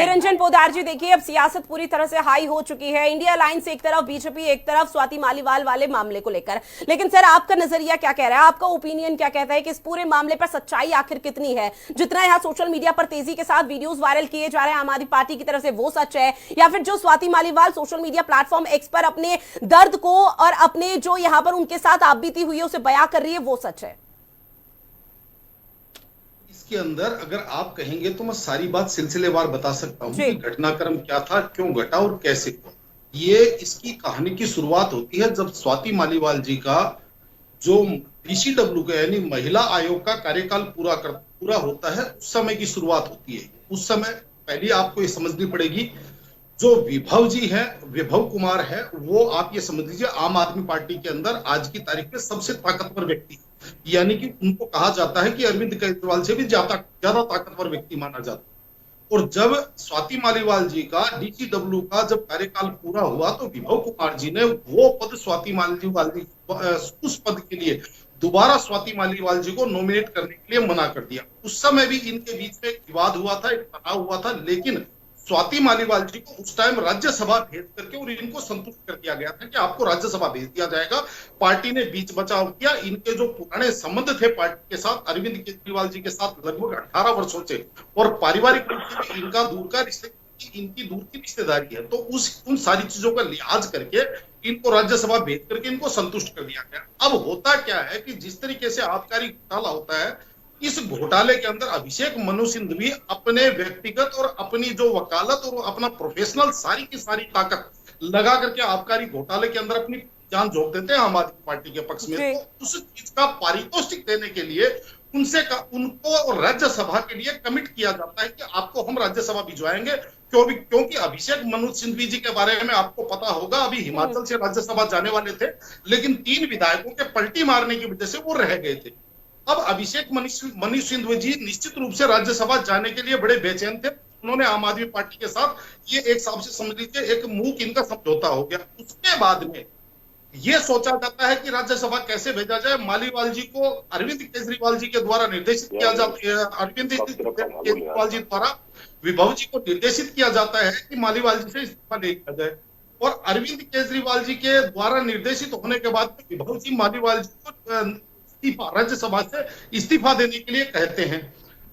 निरंजन पोद्दार जी, देखिए अब सियासत पूरी तरह से हाई हो चुकी है। इंडिया अलायंस एक तरफ, बीजेपी एक तरफ, स्वाति मालीवाल वाले मामले को लेकर। लेकिन सर, आपका नजरिया क्या कह रहा है, आपका ओपिनियन क्या कहता है कि इस पूरे मामले पर सच्चाई आखिर कितनी है? जितना यहाँ सोशल मीडिया पर तेजी के साथ वीडियोस वायरल किए जा रहे हैं आम आदमी पार्टी की तरफ से, वो सच है, या फिर जो Swati Maliwal social media platform x पर अपने दर्द को और अपने जो यहाँ पर उनके साथ आप बीती हुई है उसे बयां कर रही है, वो सच है? के अंदर अगर आप कहेंगे तो मैं सारी बात सिलसिलेवार बता सकता हूँ कि घटनाक्रम क्या था, क्यों घटा और कैसे हुआ। ये इसकी कहानी की शुरुआत होती है जब स्वाति मालीवाल जी का जो डीसीडब्ल्यू का यानी महिला आयोग का कार्यकाल पूरा होता है, उस समय की शुरुआत होती है। उस समय पहले आपको ये समझनी पड़ेगी, जो विभव जी हैं, विभव कुमार है, वो आप ये समझ लीजिए आम आदमी पार्टी के अंदर आज की तारीख में सबसे ताकतवर व्यक्ति, यानी कि उनको कहा जाता है कि अरविंद केजरीवाल से भी ज्यादा ताकतवर व्यक्ति माना जाता है। और जब स्वाति मालीवाल जी का डीसीडब्ल्यू का जब कार्यकाल पूरा हुआ तो विभव कुमार जी ने वो पद स्वाति मालीवाल जी उस पद के लिए दोबारा स्वाति मालीवाल जी को नॉमिनेट करने के लिए मना कर दिया। उस समय भी इनके बीच में एक विवाद हुआ था, एक तनाव हुआ था, लेकिन स्वाति मालीवाल जी को उस टाइम राज्यसभा भेज करके और इनको संतुष्ट कर दिया गया था कि आपको राज्यसभा भेज दिया जाएगा। पार्टी ने बीच बचाव किया। इनके जो पुराने संबंध थे पार्टी के साथ, अरविंद केजरीवाल जी के साथ लगभग 18 वर्षों से, और पारिवारिक रूप से भी इनका दूर का इनकी दूर की रिश्तेदारी है, तो उन सारी चीजों का लिहाज करके इनको राज्यसभा भेज करके इनको संतुष्ट कर दिया गया। अब होता क्या है कि जिस तरीके से आबकारी घोटाला होता है, इस घोटाले के अंदर अभिषेक मनु सिंघवी अपने व्यक्तिगत और अपनी जो वकालत और अपना प्रोफेशनल सारी की सारी ताकत लगा करके आबकारी घोटाले के अंदर अपनी जान झोंक देते हैं आम आदमी पार्टी के पक्ष में। तो उस चीज का पारितोषिक देने के लिए उनको राज्यसभा के लिए कमिट किया जाता है कि आपको हम राज्यसभा भिजवाएंगे। क्योंकि अभिषेक मनु सिंघवी जी के बारे में आपको पता होगा, अभी हिमाचल से राज्यसभा जाने वाले थे, लेकिन 3 विधायकों के पलटी मारने की वजह से वो रह गए थे। अब अभिषेक मनु सिंघवी जी निश्चित रूप से राज्यसभा जाने के लिए बड़े बेचैन थे। उन्होंने आम आदमी पार्टी के साथ ये एक हिसाब से समझ लीजिए एक मूक इनका समझौता हो गया। उसके बाद में ये सोचा जाता है कि राज्यसभा कैसे भेजा जाए। मालीवाल जी को अरविंद केजरीवाल जी के द्वारा निर्देशित किया जाता है, अरविंद केजरीवाल जी द्वारा विभव जी को निर्देशित किया जाता है कि मालीवाल जी से इस्तीफा नहीं किया जाए। और अरविंद केजरीवाल जी के द्वारा निर्देशित होने के बाद विभव जी मालीवाल जी को राज्यसभा से इस्तीफा देने के लिए कहते हैं।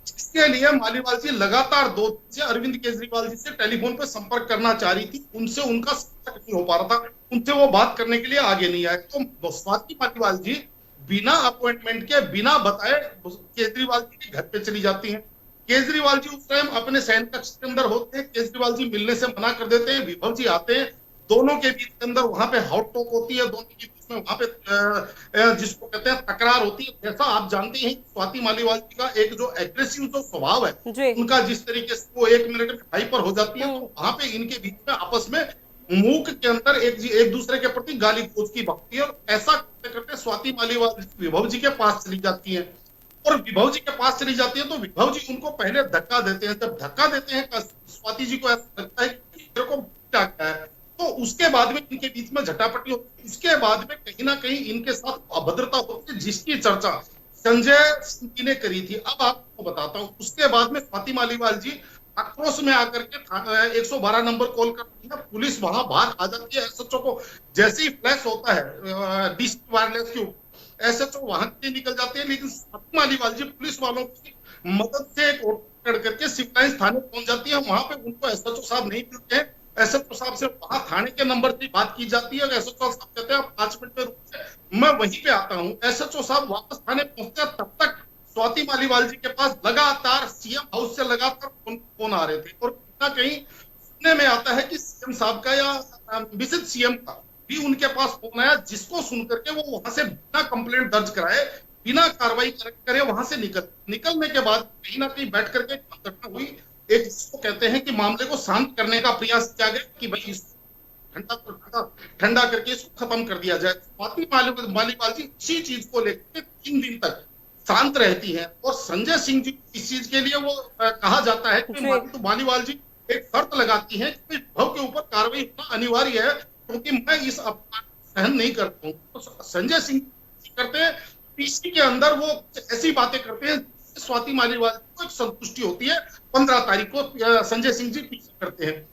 इसके लिए मालीवाल जी लगातार 2 दिन से अरविंद केजरीवाल जी से टेलीफोन पर संपर्क करना चाह रही थी, उनसे उनका संपर्क नहीं हो पा रहा था, उनसे वो बात करने के लिए आगे नहीं आए। तो स्वाति मालीवाल जी बिना अपॉइंटमेंट के, बिना बताए केजरीवाल जी के घर पे चली जाती हैं। केजरीवाल जी उस टाइम अपने शयन कक्ष के अंदर होते हैं, केजरीवाल जी मिलने से मना कर देते हैं, विभव जी आते हैं, दोनों के बीच के अंदर वहां पे हॉट टॉक होती है, दोनों के बीच में वहां पे जिसको कहते हैं तकरार होती है। जैसा आप जानते हैं स्वाति मालीवाल जी का एक जो एग्रेसिव जो स्वभाव है उनका, जिस तरीके से वो 1 मिनट में हाइपर हो जाती है, तो वहां पे इनके बीच में आपस में मूक के अंदर एक दूसरे के प्रति गाली गलौज की बकती है। और ऐसा करते करते स्वाति मालीवाल विभव जी के पास चली जाती है, और विभव जी के पास चली जाती है तो विभव जी उनको पहले धक्का देते हैं। जब धक्का देते हैं स्वाति जी को ऐसा लगता है कि मेरे को क्या है, तो उसके बाद में इनके बीच में झटापटी होती है। उसके बाद में कहीं ना कहीं इनके साथ अभद्रता होती है, जिसकी चर्चा संजय सिंह जी ने करी थी। अब आपको बताता हूं, उसके बाद में स्वाति मालीवाल जी आक्रोश में आकर के 112 नंबर कॉल करती है, पुलिस वहां बाहर आ जाती है। एसएचओ को जैसे ही फ्लैश होता है डिश वायरलेस के ऊपर, एसएचओ वहां से निकल जाते हैं, लेकिन स्वाति मालीवाल जी पुलिस वालों की मदद से पकड़ करके सिविल लाइंस थाने पहुंच जाती है। वहां पे उनको एसएचओ साहब नहीं मिलते हैं, एसएचओ साहब से वहां थाने के नंबर से बात की जाती है। एसएचओ साहब कहते हैं आप 5 मिनट में रुकिए, मैं वहीं पे आता हूं। एसएचओ साहब वापस थाने पहुंचते हैं, तब तक स्वाति मालीवाल जी के पास लगातार सीएम हाउस से लगातार फोन आ रहे थे। और कहीं ना कहीं सुनने में आता है कि सीएम साहब का या विशेष सीएम का भी उनके पास फोन आया, जिसको सुन करके वो वहां से बिना कंप्लेंट दर्ज कराए, बिना कार्रवाई करे वहां से निकलने के बाद कहीं ना कहीं बैठ करके घटना हुई। एक जिसको कहते हैं कि मामले को शांत करने का प्रयास किया गया कि भाई इसको ठंडा करके इसको खत्म कर दिया जाए। स्वाति मालीवाल जी इसी चीज को लेकर 3 दिन तक शांत रहती हैं। और संजय सिंह जी इस चीज के लिए वो कहा जाता है कि मालीवाल जी एक शर्त लगाती है कि विभव के ऊपर कार्रवाई होना अनिवार्य है, क्योंकि मैं इस अपमान सहन नहीं करता हूँ। तो संजय सिंह करते हैं, पीसी के अंदर वो ऐसी बातें करते हैं स्वाति मालीवाल को एक संतुष्टि होती है, 15 तारीख को संजय सिंह जी पीछे करते हैं,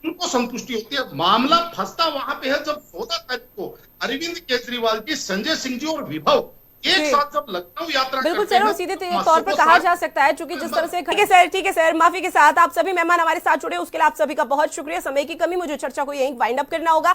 उनको संतुष्टि होती है। मामला फंसता वहां पे है जब 14 तारीख को अरविंद केजरीवाल जी, संजय सिंह जी और विभव एक साथ जब लखनऊ यात्रा बिल्कुल करते सर, और हैं, सीधे तो तौर पर कहा जा सकता है क्योंकि जिस तरह से ठीक है सर, माफी के साथ आप सभी मेहमान हमारे साथ जुड़े उसके लिए आप सभी का बहुत शुक्रिया। समय की कमी, मुझे चर्चा को यहीं वाइंड अप करना होगा।